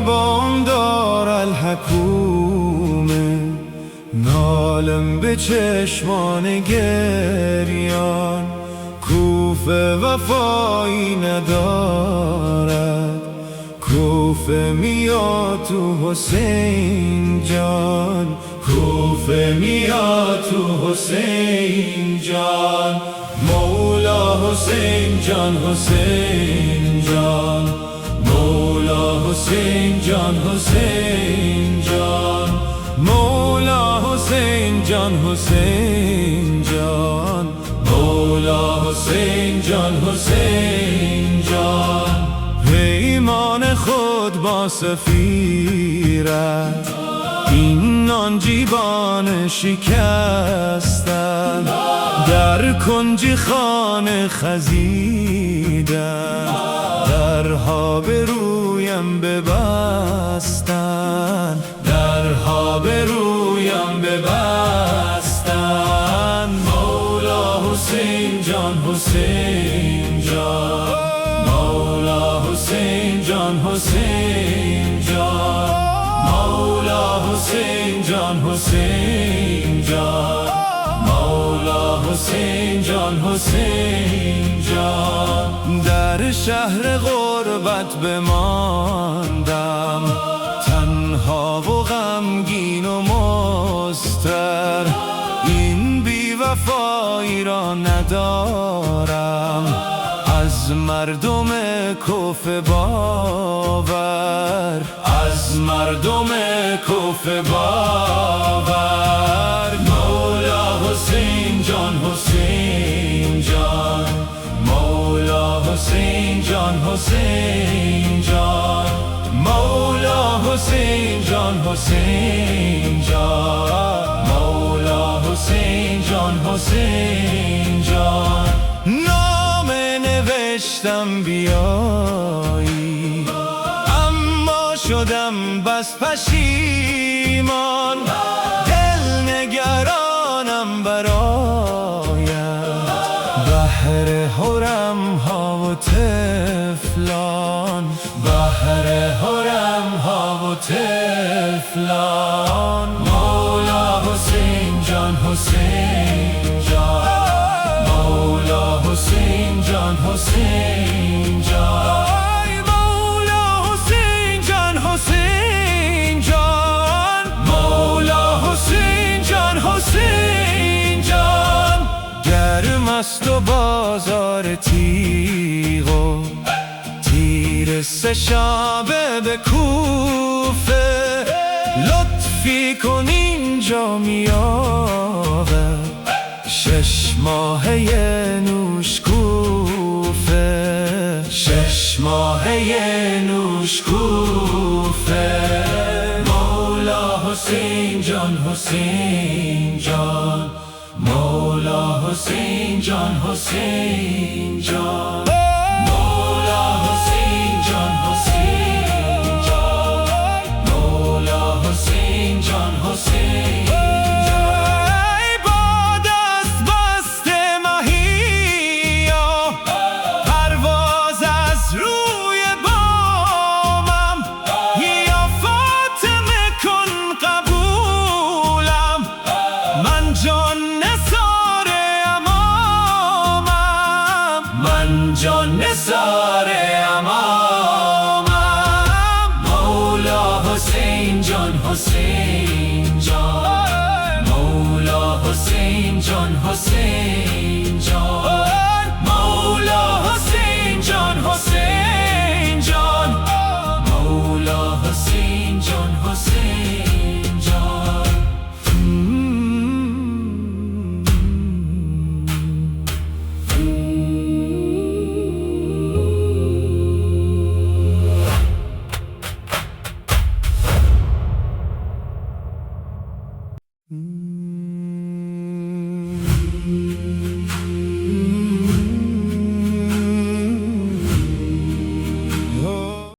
بامدار الحکومه نالم به چشمان گریان، کوفه وفایی ندارد، کوفه میاد تو حسین جان، کوفه میاد تو حسین جان، مولا حسین جان، حسین جان، مولا حسین جان، حسین جان، مولا حسین جان، حسین جان، مولا حسین جان، حسین جان. پیمان خود با سفیرت این نانجیبان شکستن، در کنج خانه خزیدن، درها به رویم ببستن، درها به رویم ببستن. مولا حسین جان، حسین جان، مولا حسین جان، حسین جان، مولا حسین جان، حسین جان، مولا حسین جان، حسین جان. در شهر غربت بماندم، تنها و غمگین و مضطر، این بی‌وفایی را ندارم از مردم کوفه باور، از مردم کوفه باور. مولا حسین جان، حسین جان، مولا حسین جان، حسین جان، مولا حسین جان، حسین جان، مولا حسین جان، حسین جان. نامه نوشتم بیایی، اما شدم بس پشیمان، دل نگرانم برایم، بحر حرم ها و طفلان، بحر حرم ها و طفلان. مولا حسین جان، حسین جان، مولا حسین جان، حسین جان، مولا حسین جان، حسین جان، مولا حسین جان، حسین جان. گرم است و بازار تیغ و تیر سه شبه به کوفه، لطفی کن اینجا میابه، 6 ماهه نوش کوفه، 6 ماهه نوش کوفه. مولا حسین جان، حسین جان، مولا حسین جان، حسین جان، مولا حسین جان، حسین جان، مولا حسین جان، حسین جان. باد است بسته مهیا، پرواز از روی بامم، یا فاطمه کن قبولم، من جان نثار امامم، من جان نثار امامم. مولا حسین جان، حسین جان، مولا حسین جان، حسین جان، مولا حسین جان، حسین جان، مولا حسین جان، حسین جان. Mm-hmm.